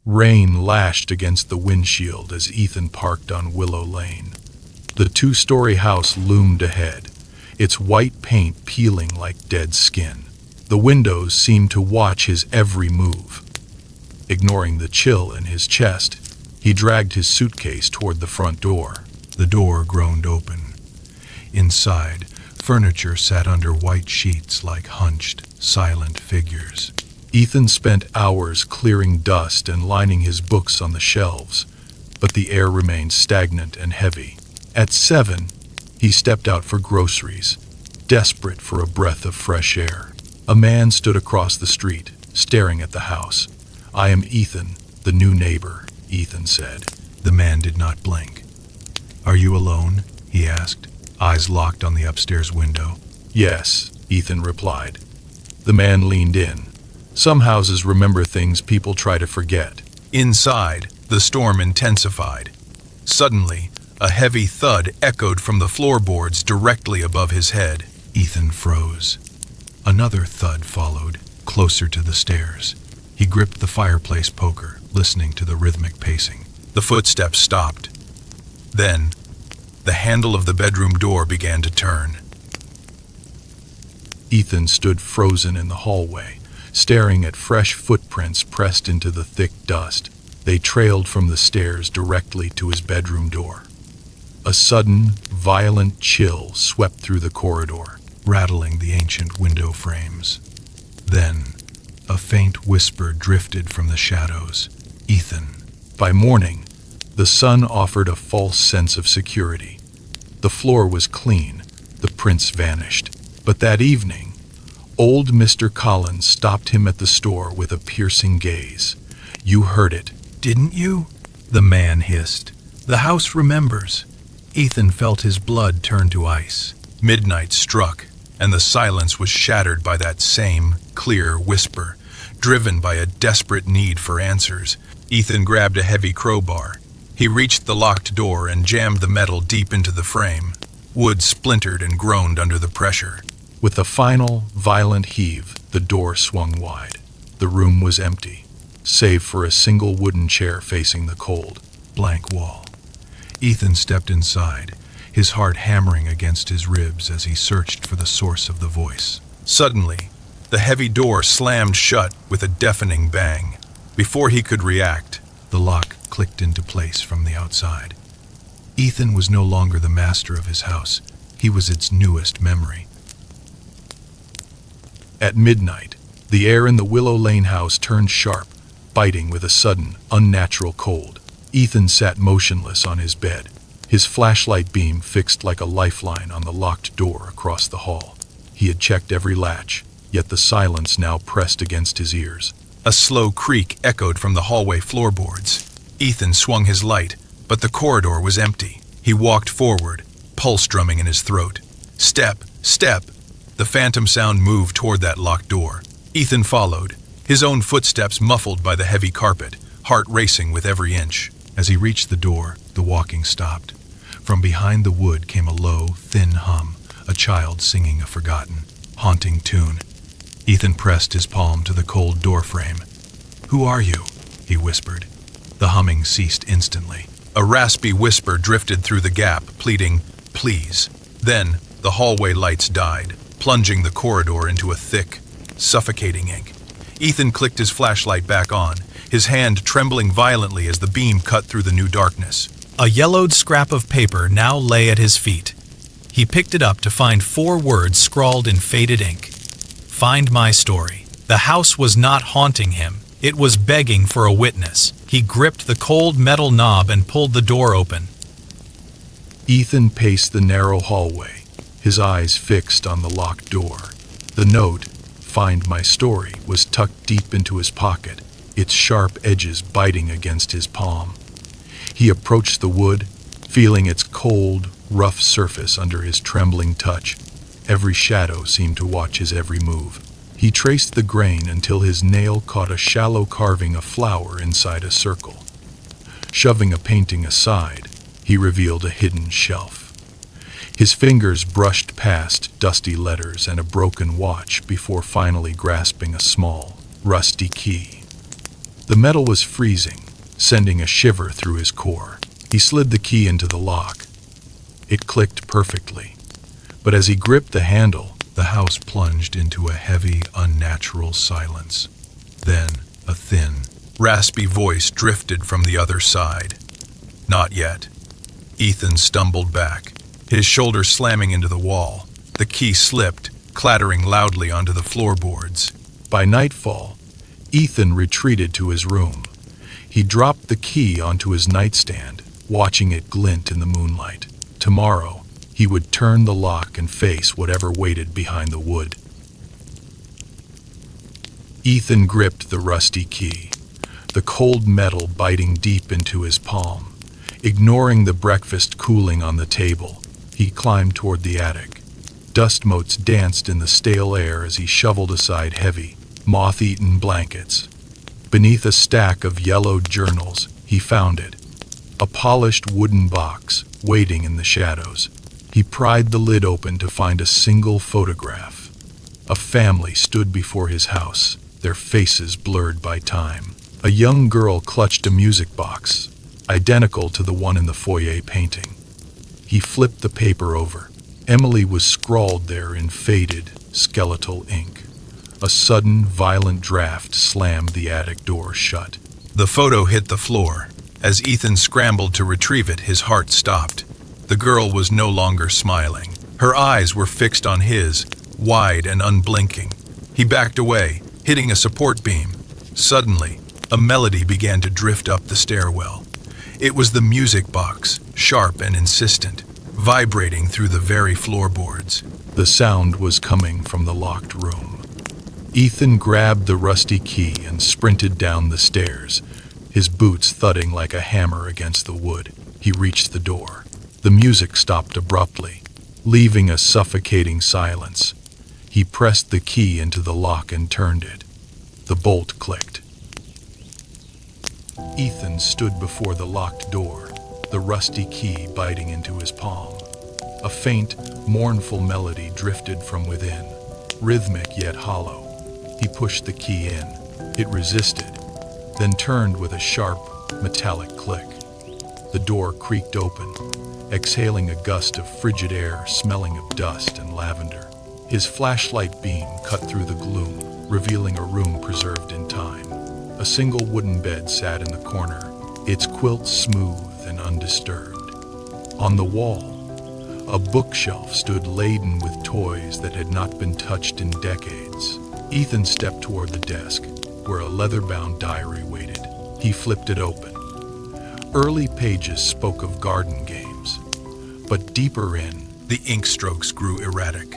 Rain lashed against the windshield as Ethan parked on Willow Lane. The two-story house loomed ahead, its white paint peeling like dead skin. The windows seemed to watch his every move. Ignoring the chill in his chest, he dragged his suitcase toward the front door. The door groaned open. Inside, furniture sat under white sheets like hunched, silent figures. Ethan spent hours clearing dust and lining his books on the shelves, but the air remained stagnant and heavy. At 7, he stepped out for groceries, desperate for a breath of fresh air. A man stood across the street, staring at the house. "I am Ethan, the new neighbor," Ethan said. The man did not blink. "Are you alone?" he asked, eyes locked on the upstairs window. "Yes," Ethan replied. The man leaned in. Some houses remember things people try to forget. Inside, the storm intensified. Suddenly, a heavy thud echoed from the floorboards directly above his head. Ethan froze. Another thud followed, closer to the stairs. He gripped the fireplace poker, listening to the rhythmic pacing. The footsteps stopped. Then, the handle of the bedroom door began to turn. Ethan stood frozen in the hallway, staring at fresh footprints pressed into the thick dust. They trailed from the stairs directly to his bedroom door. A sudden, violent chill swept through the corridor, rattling the ancient window frames. Then, a faint whisper drifted from the shadows. "Ethan." By morning, the sun offered a false sense of security. The floor was clean, the prints vanished. But that evening, old Mr. Collins stopped him at the store with a piercing gaze. "You heard it, didn't you?" the man hissed. "The house remembers." Ethan felt his blood turn to ice. Midnight struck, and the silence was shattered by that same clear whisper, driven by a desperate need for answers. Ethan grabbed a heavy crowbar. He reached the locked door and jammed the metal deep into the frame. Wood splintered and groaned under the pressure. With a final, violent heave, the door swung wide. The room was empty, save for a single wooden chair facing the cold, blank wall. Ethan stepped inside, his heart hammering against his ribs as he searched for the source of the voice. Suddenly, the heavy door slammed shut with a deafening bang. Before he could react, the lock clicked into place from the outside. Ethan was no longer the master of his house. He was its newest memory. At midnight, the air in the Willow Lane house turned sharp, biting with a sudden, unnatural cold. Ethan sat motionless on his bed, his flashlight beam fixed like a lifeline on the locked door across the hall. He had checked every latch, yet the silence now pressed against his ears. A slow creak echoed from the hallway floorboards. Ethan swung his light, but the corridor was empty. He walked forward, pulse drumming in his throat. Step, step. The phantom sound moved toward that locked door. Ethan followed, his own footsteps muffled by the heavy carpet, heart racing with every inch. As he reached the door, the walking stopped. From behind the wood came a low, thin hum, a child singing a forgotten, haunting tune. Ethan pressed his palm to the cold doorframe. "Who are you?" he whispered. The humming ceased instantly. A raspy whisper drifted through the gap, pleading, "Please." Then, the hallway lights died, plunging the corridor into a thick, suffocating ink. Ethan clicked his flashlight back on, his hand trembling violently as the beam cut through the new darkness. A yellowed scrap of paper now lay at his feet. He picked it up to find 4 words scrawled in faded ink. "Find my story." The house was not haunting him. It was begging for a witness. He gripped the cold metal knob and pulled the door open. Ethan paced the narrow hallway, his eyes fixed on the locked door. The note, "Find my story," was tucked deep into his pocket, its sharp edges biting against his palm. He approached the wood, feeling its cold, rough surface under his trembling touch. Every shadow seemed to watch his every move. He traced the grain until his nail caught a shallow carving of flower inside a circle. Shoving a painting aside, he revealed a hidden shelf. His fingers brushed past dusty letters and a broken watch before finally grasping a small, rusty key. The metal was freezing, sending a shiver through his core. He slid the key into the lock. It clicked perfectly. But as he gripped the handle, the house plunged into a heavy, unnatural silence. Then, a thin, raspy voice drifted from the other side. Not yet. Ethan stumbled back, his shoulder slamming into the wall. The key slipped, clattering loudly onto the floorboards. By nightfall, Ethan retreated to his room. He dropped the key onto his nightstand, watching it glint in the moonlight. Tomorrow, he would turn the lock and face whatever waited behind the wood. Ethan gripped the rusty key, the cold metal biting deep into his palm. Ignoring the breakfast cooling on the table, he climbed toward the attic. Dust motes danced in the stale air as he shoveled aside heavy, moth-eaten blankets. Beneath a stack of yellowed journals, he found it, a polished wooden box waiting in the shadows. He pried the lid open to find a single photograph. A family stood before his house, their faces blurred by time. A young girl clutched a music box, identical to the one in the foyer painting. He flipped the paper over. Emily was scrawled there in faded, skeletal ink. A sudden, violent draft slammed the attic door shut. The photo hit the floor. As Ethan scrambled to retrieve it, his heart stopped. The girl was no longer smiling. Her eyes were fixed on his, wide and unblinking. He backed away, hitting a support beam. Suddenly, a melody began to drift up the stairwell. It was the music box, sharp and insistent, vibrating through the very floorboards. The sound was coming from the locked room. Ethan grabbed the rusty key and sprinted down the stairs, his boots thudding like a hammer against the wood. He reached the door. The music stopped abruptly, leaving a suffocating silence. He pressed the key into the lock and turned it. The bolt clicked. Ethan stood before the locked door, the rusty key biting into his palm. A faint, mournful melody drifted from within, rhythmic yet hollow. He pushed the key in. It resisted, then turned with a sharp, metallic click. The door creaked open, exhaling a gust of frigid air smelling of dust and lavender. His flashlight beam cut through the gloom, revealing a room preserved in time. A single wooden bed sat in the corner, its quilt smooth and undisturbed. On the wall, a bookshelf stood laden with toys that had not been touched in decades. Ethan stepped toward the desk, where a leather-bound diary waited. He flipped it open. Early pages spoke of garden games, but deeper in, the ink strokes grew erratic.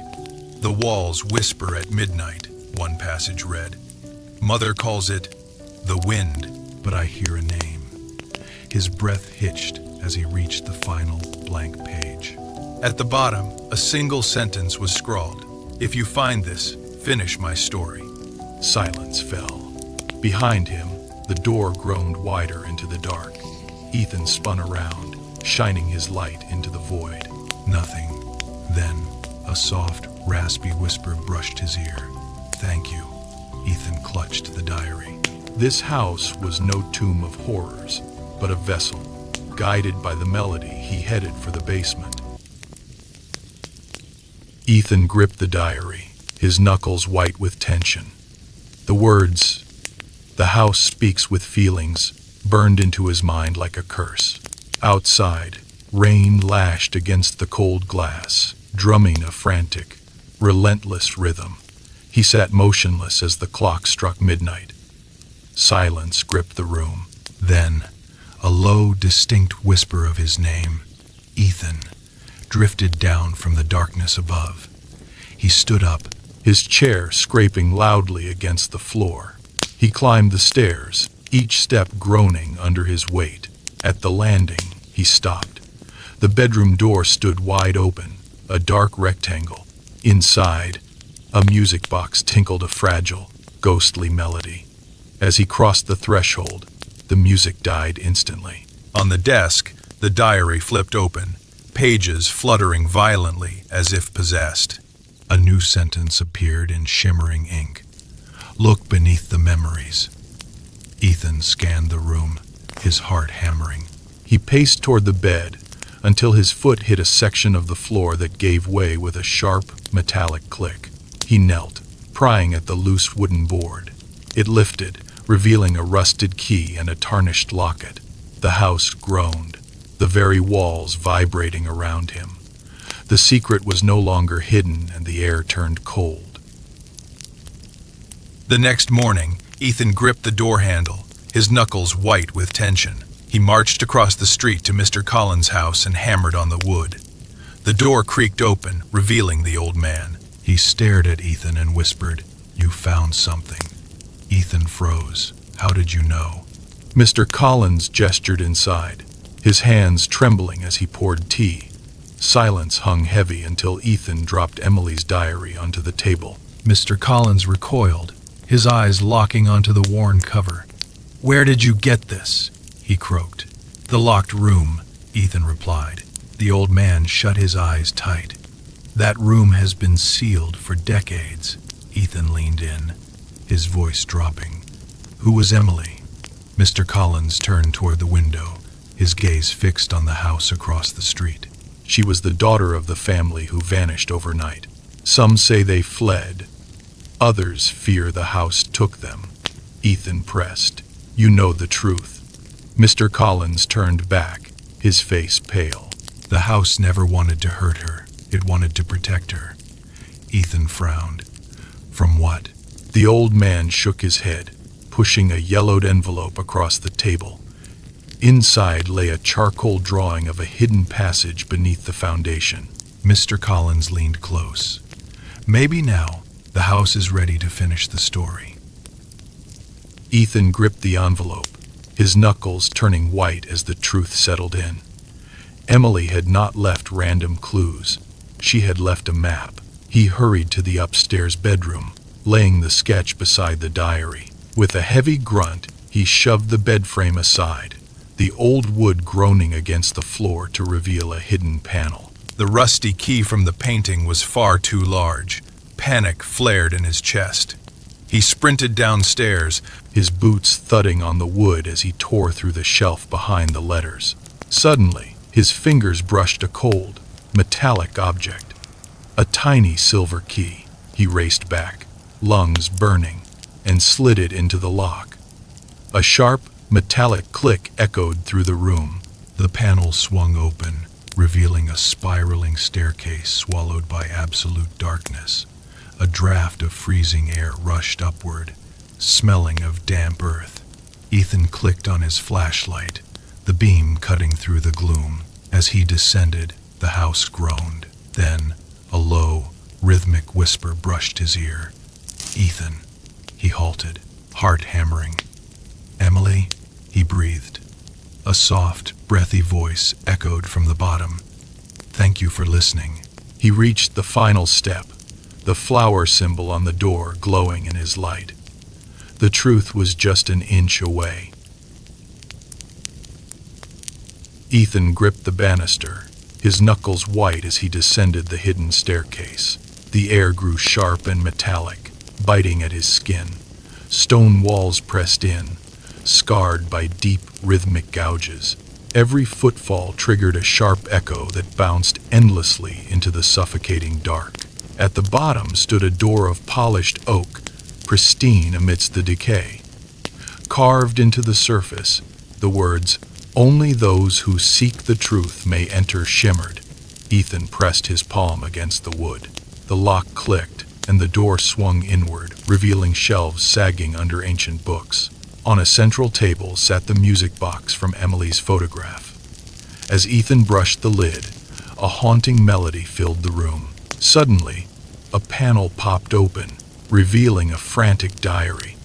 The walls whisper at midnight, one passage read. Mother calls it the wind, but I hear a name. His breath hitched as he reached the final blank page. At the bottom, a single sentence was scrawled. If you find this, finish my story. Silence fell. Behind him, the door groaned wider into the dark. Ethan spun around, shining his light into the void. Nothing. Then, a soft, raspy whisper brushed his ear. Thank you. Ethan clutched the diary. This house was no tomb of horrors, but a vessel. Guided by the melody, he headed for the basement. Ethan gripped the diary, his knuckles white with tension. The words, "The house speaks with feelings," burned into his mind like a curse. Outside, rain lashed against the cold glass, drumming a frantic, relentless rhythm. He sat motionless as the clock struck midnight. Silence gripped the room. Then, a low, distinct whisper of his name, Ethan, drifted down from the darkness above. He stood up, his chair scraping loudly against the floor. He climbed the stairs, each step groaning under his weight. At the landing, he stopped. The bedroom door stood wide open, a dark rectangle. Inside, a music box tinkled a fragile, ghostly melody. As he crossed the threshold, the music died instantly. On the desk, the diary flipped open, pages fluttering violently as if possessed. A new sentence appeared in shimmering ink. Look beneath the memories. Ethan scanned the room, his heart hammering. He paced toward the bed until his foot hit a section of the floor that gave way with a sharp, metallic click. He knelt, prying at the loose wooden board. It lifted, revealing a rusted key and a tarnished locket. The house groaned, the very walls vibrating around him. The secret was no longer hidden, and the air turned cold. The next morning, Ethan gripped the door handle, his knuckles white with tension. He marched across the street to Mr. Collins' house and hammered on the wood. The door creaked open, revealing the old man. He stared at Ethan and whispered, "You found something." Ethan froze. "How did you know?" Mr. Collins gestured inside, his hands trembling as he poured tea. Silence hung heavy until Ethan dropped Emily's diary onto the table. Mr. Collins recoiled, his eyes locking onto the worn cover. "Where did you get this?" he croaked. "The locked room," Ethan replied. The old man shut his eyes tight. "That room has been sealed for decades." Ethan leaned in, his voice dropping. "Who was Emily?" Mr. Collins turned toward the window, his gaze fixed on the house across the street. "She was the daughter of the family who vanished overnight. Some say they fled. Others fear the house took them." Ethan pressed. "You know the truth." Mr. Collins turned back, his face pale. "The house never wanted to hurt her. It wanted to protect her." Ethan frowned. "From what?" The old man shook his head, pushing a yellowed envelope across the table. Inside lay a charcoal drawing of a hidden passage beneath the foundation. Mr. Collins leaned close. "Maybe now the house is ready to finish the story." Ethan gripped the envelope, his knuckles turning white as the truth settled in. Emily had not left random clues. She had left a map. He hurried to the upstairs bedroom, laying the sketch beside the diary. With a heavy grunt, he shoved the bed frame aside, the old wood groaning against the floor to reveal a hidden panel. The rusty key from the painting was far too large. Panic flared in his chest. He sprinted downstairs, his boots thudding on the wood as he tore through the shelf behind the letters. Suddenly, his fingers brushed a cold, metallic object. A tiny silver key. He raced back, lungs burning, and slid it into the lock. A sharp, metallic click echoed through the room. The panel swung open, revealing a spiraling staircase swallowed by absolute darkness. A draft of freezing air rushed upward, smelling of damp earth. Ethan clicked on his flashlight, the beam cutting through the gloom. As he descended, the house groaned. Then, a low, rhythmic whisper brushed his ear. "Ethan." He halted, heart hammering. "Emily?" he breathed. A soft, breathy voice echoed from the bottom. "Thank you for listening." He reached the final step, the flower symbol on the door glowing in his light. The truth was just an inch away. Ethan gripped the banister, his knuckles white as he descended the hidden staircase. The air grew sharp and metallic, biting at his skin. Stone walls pressed in, scarred by deep, rhythmic gouges. Every footfall triggered a sharp echo that bounced endlessly into the suffocating dark. At the bottom stood a door of polished oak, pristine amidst the decay. Carved into the surface, the words, "Only those who seek the truth may enter," shimmered. Ethan pressed his palm against the wood. The lock clicked, and the door swung inward, revealing shelves sagging under ancient books. On a central table sat the music box from Emily's photograph. As Ethan brushed the lid, a haunting melody filled the room. Suddenly, a panel popped open, revealing a frantic diary.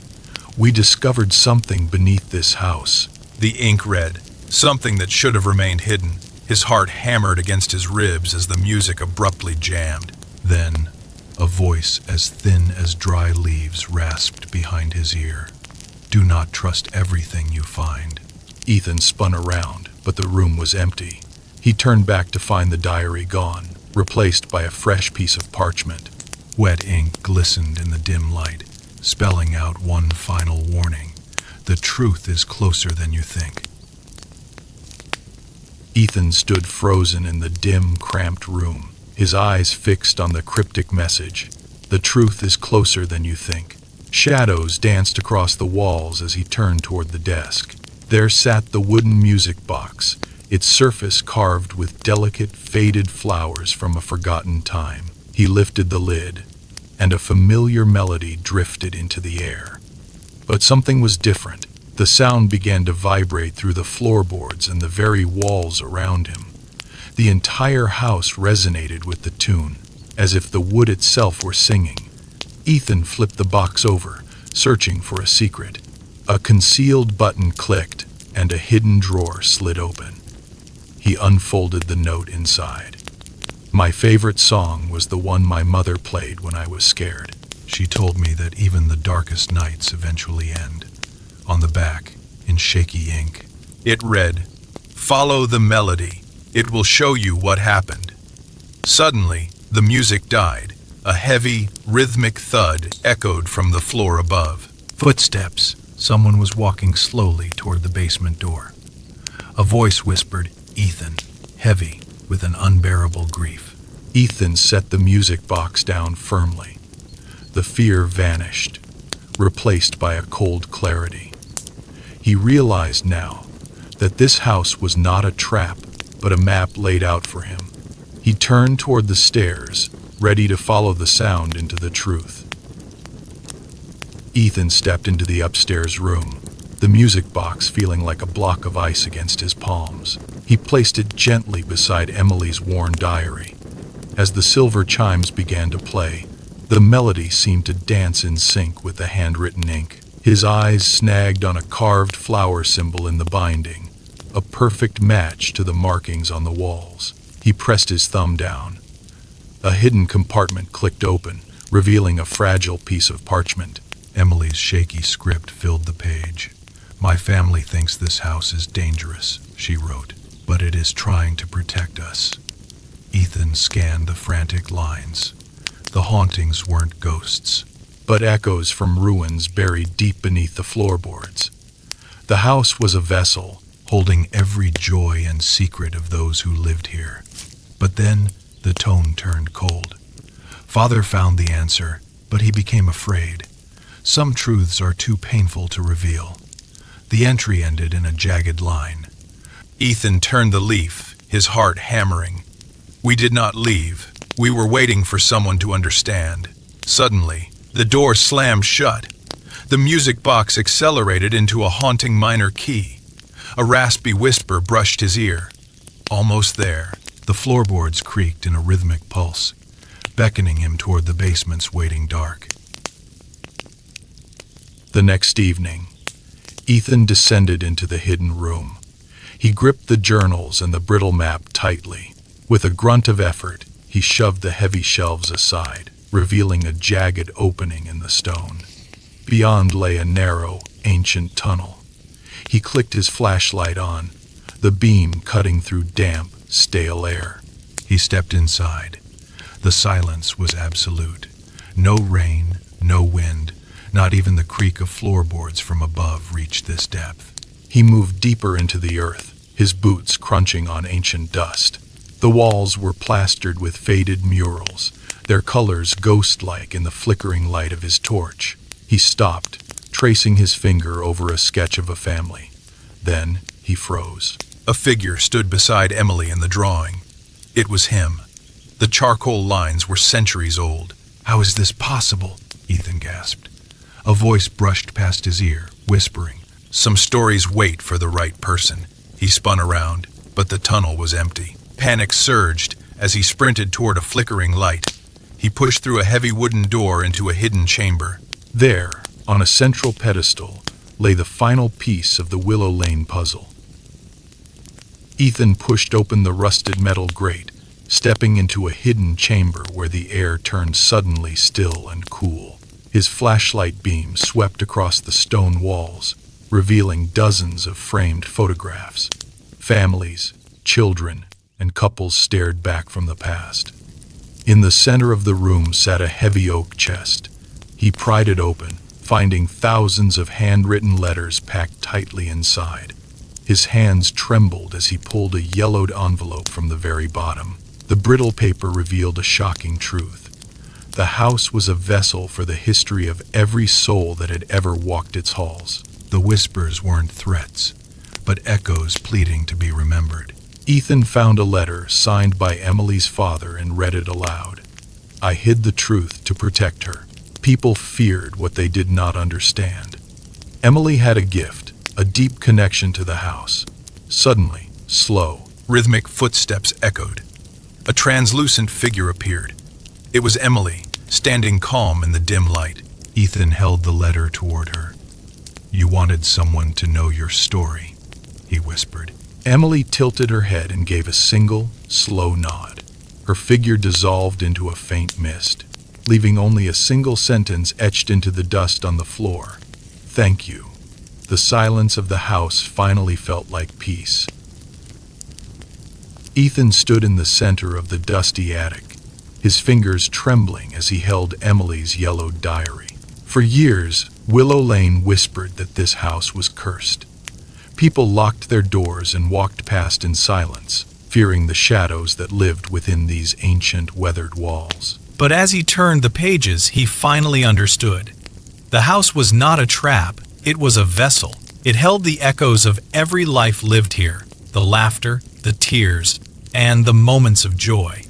"We discovered something beneath this house." The ink read, something that should have remained hidden. His heart hammered against his ribs as the music abruptly jammed. Then, a voice as thin as dry leaves rasped behind his ear. "Do not trust everything you find." Ethan spun around, but the room was empty. He turned back to find the diary gone, replaced by a fresh piece of parchment. Wet ink glistened in the dim light, spelling out one final warning. The truth is closer than you think. Ethan stood frozen in the dim, cramped room, his eyes fixed on the cryptic message. The truth is closer than you think. Shadows danced across the walls as he turned toward the desk. There sat the wooden music box, its surface carved with delicate, faded flowers from a forgotten time. He lifted the lid, and a familiar melody drifted into the air. But something was different. The sound began to vibrate through the floorboards and the very walls around him. The entire house resonated with the tune, as if the wood itself were singing. Ethan flipped the box over, searching for a secret. A concealed button clicked, and a hidden drawer slid open. He unfolded the note inside. My favorite song was the one my mother played when I was scared. She told me that even the darkest nights eventually end. On the back, in shaky ink, it read, "Follow the melody. It will show you what happened." Suddenly, the music died. A heavy, rhythmic thud echoed from the floor above. Footsteps. Someone was walking slowly toward the basement door. A voice whispered, "Ethan," heavy with an unbearable grief. Ethan set the music box down firmly. The fear vanished, replaced by a cold clarity. He realized now that this house was not a trap, but a map laid out for him. He turned toward the stairs, ready to follow the sound into the truth. Ethan stepped into the upstairs room, the music box feeling like a block of ice against his palms. He placed it gently beside Emily's worn diary. As the silver chimes began to play, the melody seemed to dance in sync with the handwritten ink. His eyes snagged on a carved flower symbol in the binding, a perfect match to the markings on the walls. He pressed his thumb down. A hidden compartment clicked open, revealing a fragile piece of parchment. Emily's shaky script filled the page. "My family thinks this house is dangerous," she wrote, "but it is trying to protect us." Ethan scanned the frantic lines. The hauntings weren't ghosts, but echoes from ruins buried deep beneath the floorboards. The house was a vessel, holding every joy and secret of those who lived here. But then the tone turned cold. Father found the answer, but he became afraid. Some truths are too painful to reveal. The entry ended in a jagged line. Ethan turned the leaf, his heart hammering. "We did not leave. We were waiting for someone to understand." Suddenly, the door slammed shut. The music box accelerated into a haunting minor key. A raspy whisper brushed his ear. Almost there. The floorboards creaked in a rhythmic pulse, beckoning him toward the basement's waiting dark. The next evening, Ethan descended into the hidden room. He gripped the journals and the brittle map tightly. With a grunt of effort, he shoved the heavy shelves aside, revealing a jagged opening in the stone. Beyond lay a narrow, ancient tunnel. He clicked his flashlight on, the beam cutting through damp, stale air. He stepped inside. The silence was absolute. No rain, no wind, not even the creak of floorboards from above reached this depth. He moved deeper into the earth, his boots crunching on ancient dust. The walls were plastered with faded murals, their colors ghost-like in the flickering light of his torch. He stopped, tracing his finger over a sketch of a family. Then he froze. A figure stood beside Emily in the drawing. It was him. The charcoal lines were centuries old. "How is this possible?" Ethan gasped. A voice brushed past his ear, whispering, "Some stories wait for the right person." He spun around, but the tunnel was empty. Panic surged as he sprinted toward a flickering light. He pushed through a heavy wooden door into a hidden chamber. There, on a central pedestal, lay the final piece of the Willow Lane puzzle. Ethan pushed open the rusted metal grate, stepping into a hidden chamber where the air turned suddenly still and cool. His flashlight beam swept across the stone walls, revealing dozens of framed photographs. Families, children, and couples stared back from the past. In the center of the room sat a heavy oak chest. He pried it open, finding thousands of handwritten letters packed tightly inside. His hands trembled as he pulled a yellowed envelope from the very bottom. The brittle paper revealed a shocking truth. The house was a vessel for the history of every soul that had ever walked its halls. The whispers weren't threats, but echoes pleading to be remembered. Ethan found a letter signed by Emily's father and read it aloud. "I hid the truth to protect her. People feared what they did not understand. Emily had a gift, a deep connection to the house." Suddenly, slow, Rhythmic footsteps echoed. A translucent figure appeared. It was Emily, standing calm in the dim light. Ethan held the letter toward her. "You wanted someone to know your story," he whispered. Emily tilted her head and gave a single, slow nod. Her figure dissolved into a faint mist, leaving only a single sentence etched into the dust on the floor. "Thank you." The silence of the house finally felt like peace. Ethan stood in the center of the dusty attic, his fingers trembling as he held Emily's yellowed diary. For years, Willow Lane whispered that this house was cursed. People locked their doors and walked past in silence, fearing the shadows that lived within these ancient, weathered walls. But as he turned the pages, he finally understood. The house was not a trap, it was a vessel. It held the echoes of every life lived here, the laughter, the tears, and the moments of joy.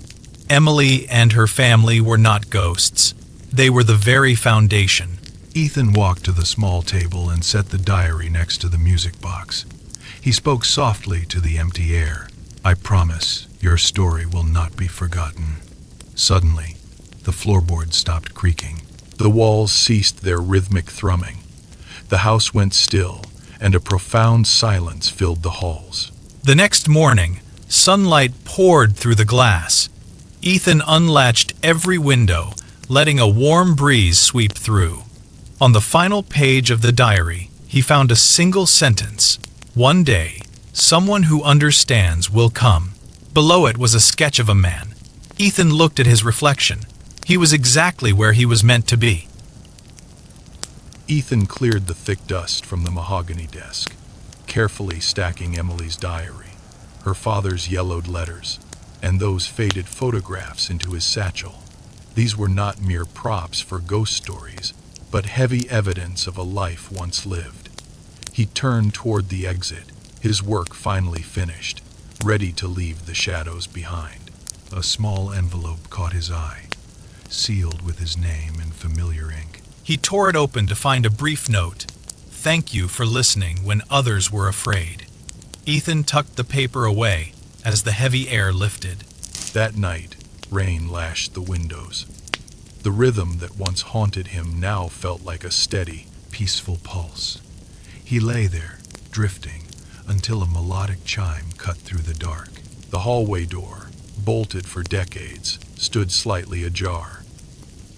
Emily and her family were not ghosts. They were the very foundation. Ethan walked to the small table and set the diary next to the music box. He spoke softly to the empty air. "I promise your story will not be forgotten." Suddenly, the floorboards stopped creaking. The walls ceased their rhythmic thrumming. The house went still, and a profound silence filled the halls. The next morning, sunlight poured through the glass. Ethan unlatched every window, letting a warm breeze sweep through. On the final page of the diary, he found a single sentence: "One day, someone who understands will come." Below it was a sketch of a man. Ethan looked at his reflection. He was exactly where he was meant to be. Ethan cleared the thick dust from the mahogany desk, carefully stacking Emily's diary, her father's yellowed letters, and those faded photographs into his satchel. These were not mere props for ghost stories, but heavy evidence of a life once lived. He turned toward the exit, his work finally finished, ready to leave the shadows behind. A small envelope caught his eye, sealed with his name in familiar ink. He tore it open to find a brief note: "Thank you for listening when others were afraid." Ethan tucked the paper away as the heavy air lifted. That night, rain lashed the windows. The rhythm that once haunted him now felt like a steady, Peaceful pulse. He lay there, drifting, until a melodic chime cut through the dark. The hallway door, bolted for decades, stood slightly ajar.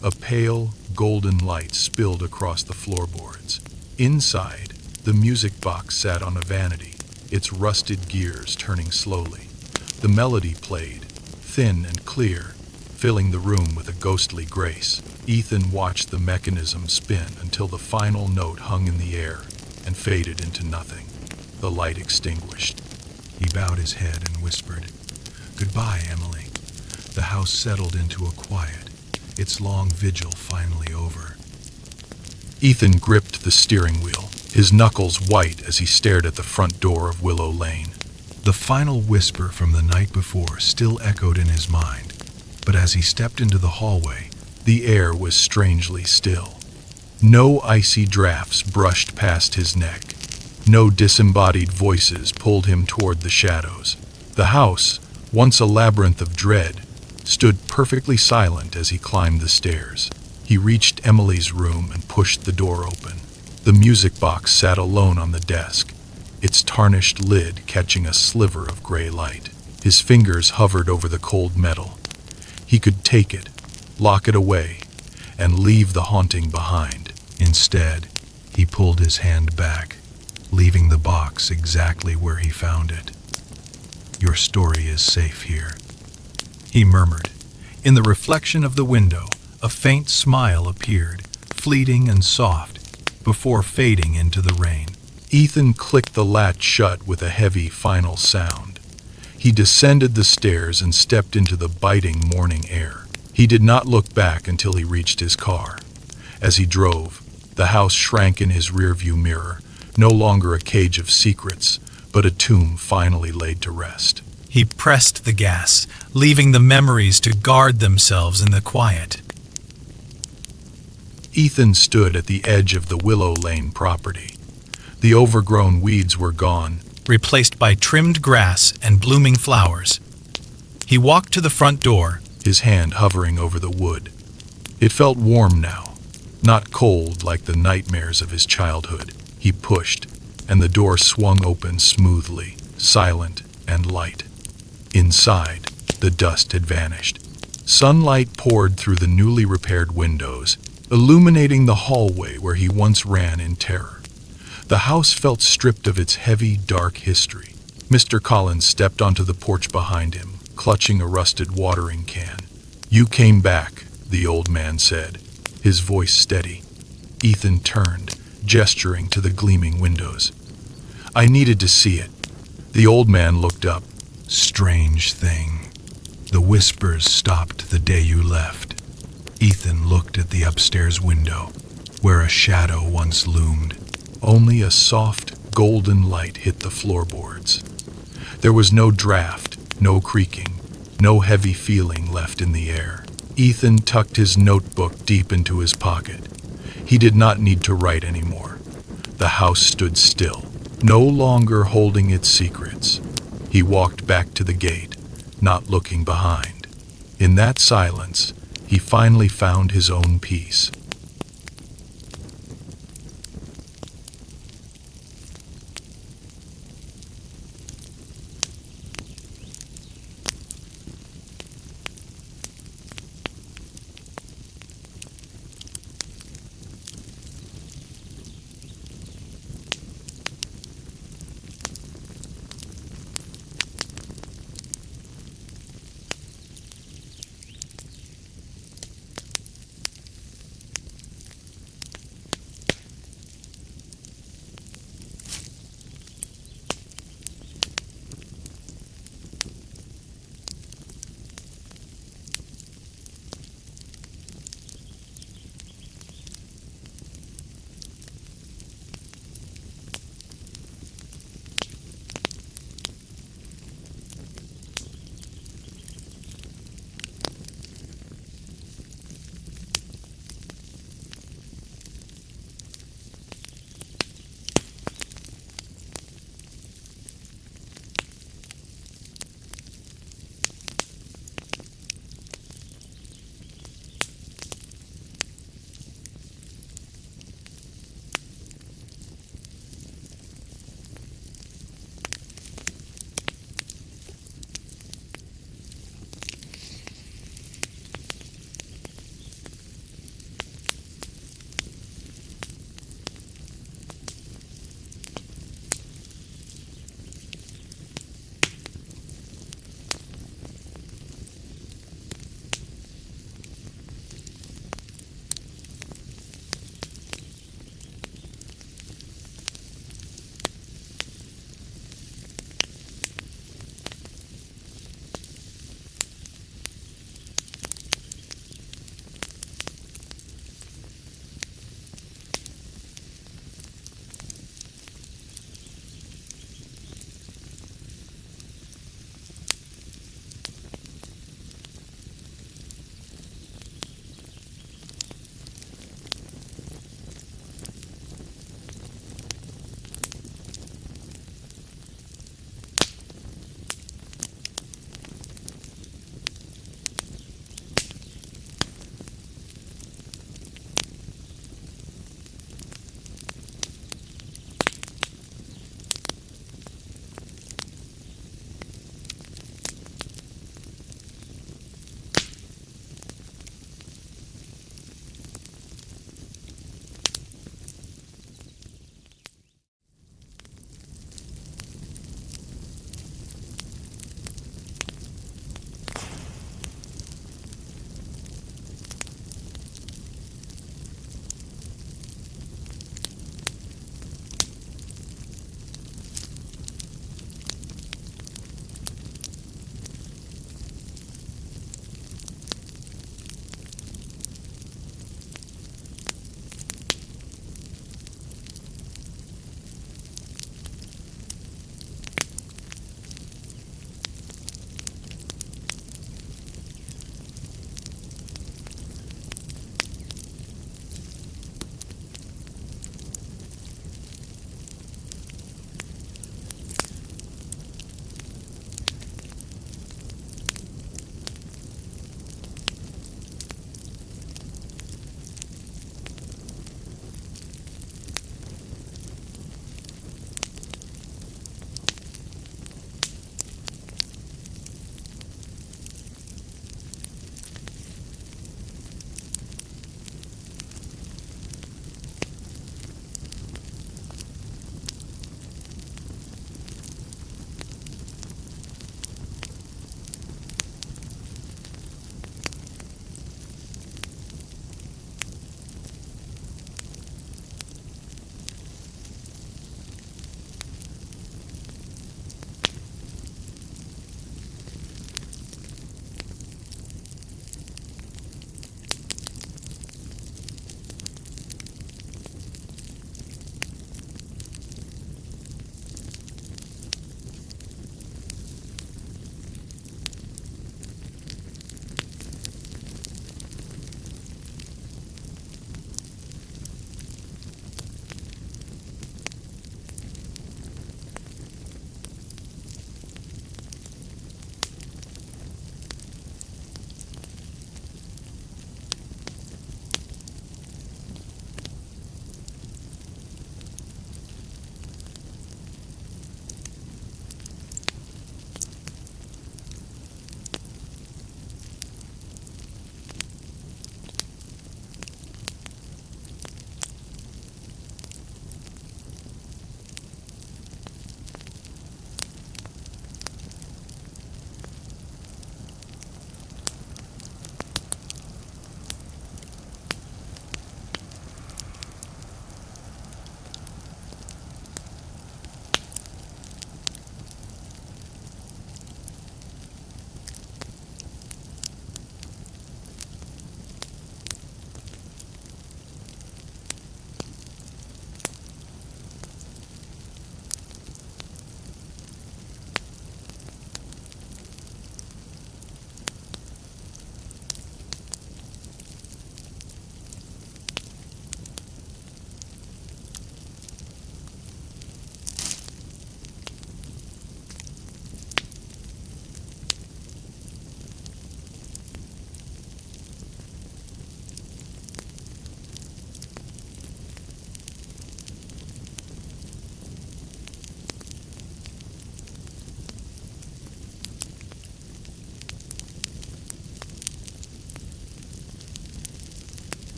A pale, golden light spilled across the floorboards. Inside, the music box sat on a vanity, its rusted gears turning slowly. The melody played, thin and clear, filling the room with a ghostly grace. Ethan watched the mechanism spin until the final note hung in the air and faded into nothing. The light extinguished. He bowed his head and whispered, "Goodbye, Emily." The house settled into a quiet, its long vigil finally over. Ethan gripped the steering wheel, his knuckles white as he stared at the front door of Willow Lane. The final whisper from the night before still echoed in his mind, but as he stepped into the hallway, the air was strangely still. No icy drafts brushed past his neck. No disembodied voices pulled him toward the shadows. The house, once a labyrinth of dread, stood perfectly silent as he climbed the stairs. He reached Emily's room and pushed the door open. The music box sat alone on the desk, its tarnished lid catching a sliver of gray light. His fingers hovered over the cold metal. He could take it, lock it away, and leave the haunting behind. instead, he pulled his hand back, leaving the box exactly where he found it. "Your story is safe here," he murmured. In the reflection of the window, a faint smile appeared, fleeting and soft, before fading into the rain. Ethan clicked the latch shut with a heavy final sound. He descended the stairs and stepped into the biting morning air. He did not look back until he reached his car. As he drove, the house shrank in his rearview mirror, no longer a cage of secrets, but a tomb finally laid to rest. He pressed the gas, leaving the memories to guard themselves in the quiet. Ethan stood at the edge of the Willow Lane property. The overgrown weeds were gone, Replaced by trimmed grass and blooming flowers. He walked to the front door, his hand hovering over the wood. It felt warm now, not cold like the nightmares of his childhood. He pushed, and the door swung open smoothly, silent and light. Inside, the dust had vanished. Sunlight poured through the newly repaired windows, illuminating the hallway where he once ran in terror. The house felt stripped of its heavy, dark history. Mr. Collins stepped onto the porch behind him, clutching a rusted watering can. "You came back," the old man said, his voice steady. Ethan turned, gesturing to the gleaming windows. "I needed to see it." The old man looked up. Strange thing. The whispers stopped the day you left. Ethan looked at the upstairs window, where a shadow once loomed. Only a soft, golden light hit the floorboards. There was no draft, no creaking, no heavy feeling left in the air. Ethan tucked his notebook deep into his pocket. He did not need to write anymore. The house stood still, no longer holding its secrets. He walked back to the gate, not looking behind. In that silence, he finally found his own peace.